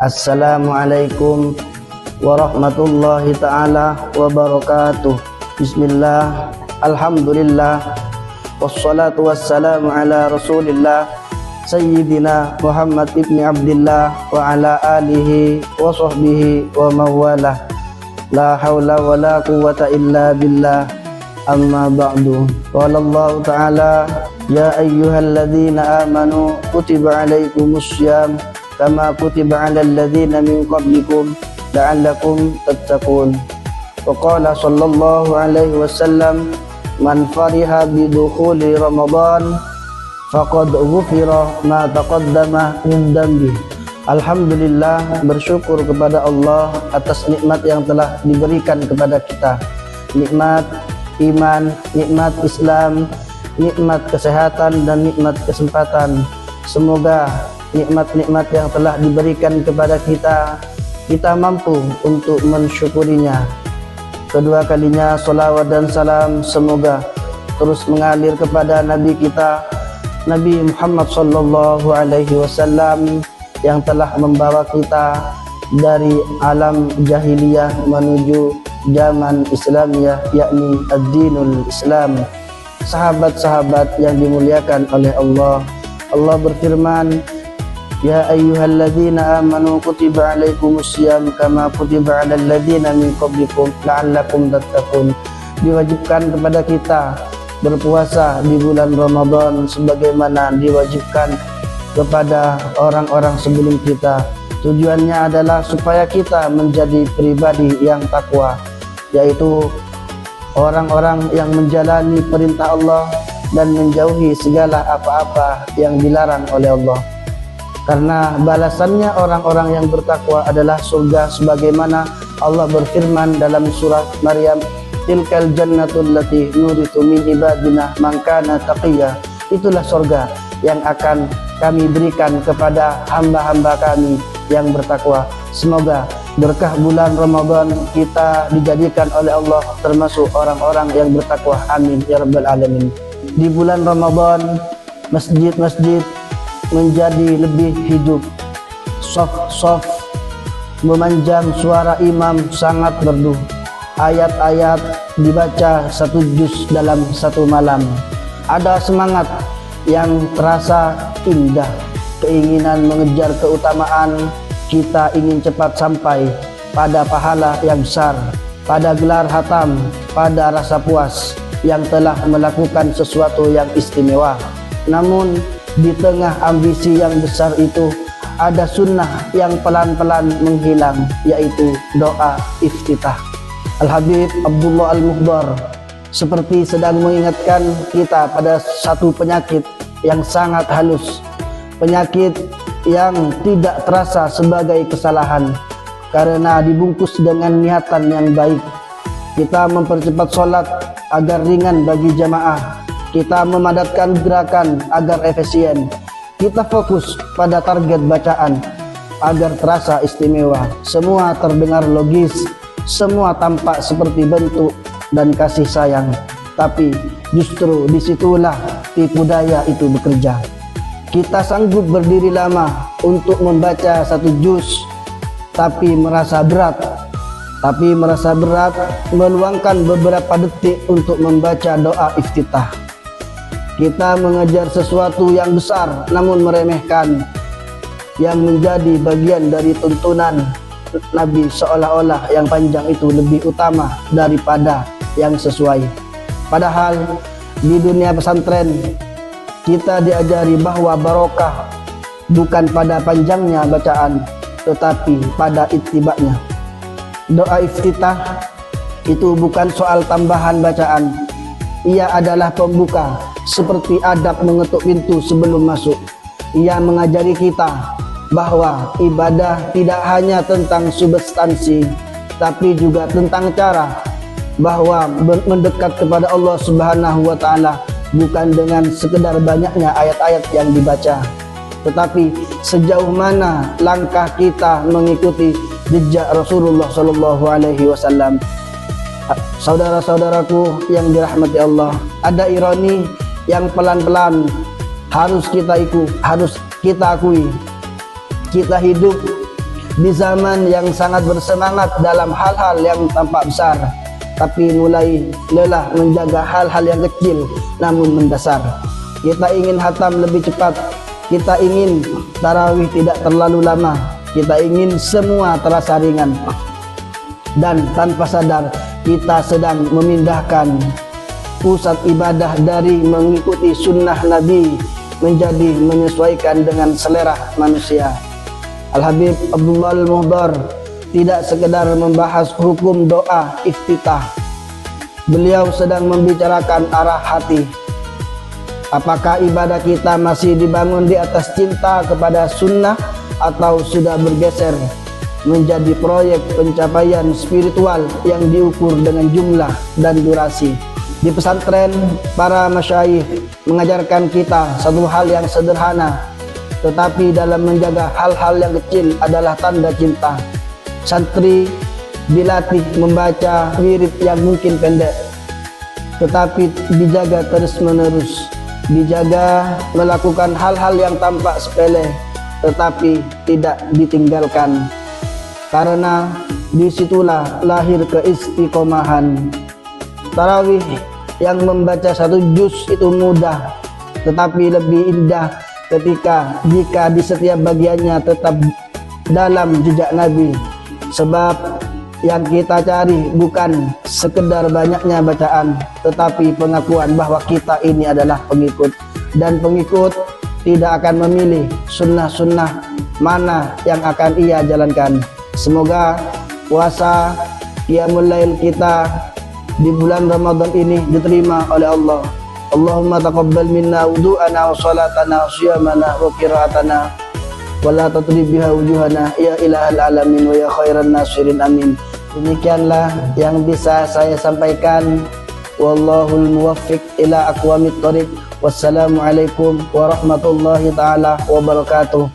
Assalamualaikum warahmatullahi ta'ala wabarakatuh. Bismillah, alhamdulillah, wassalatu wassalamu ala rasulillah Sayyidina Muhammad ibn Abdillah wa ala alihi wa sahbihi wa mawalah. La hawla wa la quwwata illa billah. Amma ba'du. Qala Allah ta'ala, ya ayyuhalladzina amanu kutiba alaikumus syiyam kama kutiba alal ladzina min qablikum la'allakum tattaqun. Wa qala sallallahu alaihi wasallam, man fariha bidukhuli Ramadan faqad ghufira ma taqaddama min dambi. Alhamdulillah, bersyukur kepada Allah atas nikmat yang telah diberikan kepada kita. Nikmat iman, nikmat Islam, nikmat kesehatan dan nikmat kesempatan. Semoga nikmat-nikmat yang telah diberikan kepada kita mampu untuk mensyukurinya. Kedua kalinya salawat dan salam semoga terus mengalir kepada Nabi kita, Nabi Muhammad sallallahu alaihi wasallam, yang telah membawa kita dari alam jahiliyah menuju zaman Islamiyah, yakni ad-dinul Islam. Sahabat-sahabat yang dimuliakan oleh Allah. Allah berfirman, ya ayyuhalladzina amanu kutiba alaikumus syiyam kama kutiba alal ladzina min qablikum la'allakum tattaqun. Diwajibkan kepada kita berpuasa di bulan Ramadan sebagaimana diwajibkan kepada orang-orang sebelum kita. Tujuannya adalah supaya kita menjadi pribadi yang takwa, yaitu orang-orang yang menjalani perintah Allah dan menjauhi segala apa-apa yang dilarang oleh Allah. Karena balasannya orang-orang yang bertakwa adalah surga, sebagaimana Allah berfirman dalam surat Maryam, tilkal jannatul lati nuritu min ibadina man kana taqiyya. Itulah surga yang akan kami berikan kepada hamba-hamba kami yang bertakwa. Semoga berkah bulan Ramadan kita dijadikan oleh Allah termasuk orang-orang yang bertakwa. Amin ya rabbal alamin. Di bulan Ramadan masjid-masjid menjadi lebih hidup. Sof-sof memanjang, suara imam sangat merdu. Ayat-ayat dibaca satu juz dalam satu malam. Ada semangat yang terasa indah, keinginan mengejar keutamaan. Kita ingin cepat sampai pada pahala yang besar, pada gelar hatam, pada rasa puas yang telah melakukan sesuatu yang istimewa. Namun di tengah ambisi yang besar itu ada sunnah yang pelan-pelan menghilang, yaitu doa iftitah. Al-Habib Abdullah Al-Muhdar seperti sedang mengingatkan kita pada satu penyakit yang sangat halus, penyakit yang tidak terasa sebagai kesalahan karena dibungkus dengan niatan yang baik. Kita mempercepat sholat agar ringan bagi jamaah. Kita memadatkan gerakan agar efisien. Kita fokus pada target bacaan agar terasa istimewa. Semua terdengar logis, semua tampak seperti bentuk dan kasih sayang. Tapi justru disitulah tipu daya itu bekerja. Kita sanggup berdiri lama untuk membaca satu juz, tapi merasa berat meluangkan beberapa detik untuk membaca doa iftitah. Kita mengejar sesuatu yang besar namun meremehkan yang menjadi bagian dari tuntunan Nabi, seolah-olah yang panjang itu lebih utama daripada yang sesuai. Padahal di dunia pesantren kita diajari bahwa barokah bukan pada panjangnya bacaan, tetapi pada ittiba'nya. Doa iftitah itu bukan soal tambahan bacaan. Ia adalah pembuka, seperti adab mengetuk pintu sebelum masuk. Ia mengajari kita bahwa ibadah tidak hanya tentang substansi, tapi juga tentang cara. Bahwa mendekat kepada Allah Subhanahu wa ta'ala bukan dengan sekedar banyaknya ayat-ayat yang dibaca, tetapi sejauh mana langkah kita mengikuti jejak Rasulullah Shallallahu Alaihi Wasallam. Saudara-saudaraku yang dirahmati Allah, ada ironi yang pelan-pelan harus kita akui. Kita hidup di zaman yang sangat bersemangat dalam hal-hal yang tampak besar, tapi mulai lelah menjaga hal-hal yang kecil namun mendasar. Kita ingin hatam lebih cepat, kita ingin tarawih tidak terlalu lama, kita ingin semua terasa ringan, dan tanpa sadar kita sedang memindahkan pusat ibadah dari mengikuti sunnah Nabi menjadi menyesuaikan dengan selera manusia. Al-Habib Abdullah Al-Muhdar tidak sekedar membahas hukum doa iftitah, beliau sedang membicarakan arah hati. Apakah ibadah kita masih dibangun di atas cinta kepada sunnah atau sudah bergeser menjadi proyek pencapaian spiritual yang diukur dengan jumlah dan durasi? Di pesantren, para masyayikh mengajarkan kita satu hal yang sederhana, tetapi dalam menjaga hal-hal yang kecil adalah tanda cinta. Santri dilatih membaca wirid yang mungkin pendek, tetapi dijaga terus-menerus, dijaga melakukan hal-hal yang tampak sepele, tetapi tidak ditinggalkan. Karena disitulah lahir keistiqomahan. Tarawih yang membaca satu juz itu mudah, tetapi lebih indah jika di setiap bagiannya tetap dalam jejak Nabi. Sebab yang kita cari bukan sekedar banyaknya bacaan, tetapi pengakuan bahwa kita ini adalah pengikut, dan pengikut tidak akan memilih sunnah-sunnah mana yang akan ia jalankan. Semoga puasa Qiyamul Lail kita di bulan Ramadan ini diterima oleh Allah. Allahumma taqabbal minna wudu'ana wa salatana wa siyamana wa qira'atana wa la tatrib biha wujuhana ya ilahal alamin wa ya khairan nasirin, amin. Demikianlah yang bisa saya sampaikan. Wallahul muwaffiq ila aqwamit thoriq. Wassalamualaikum warahmatullahi taala wabarakatuh.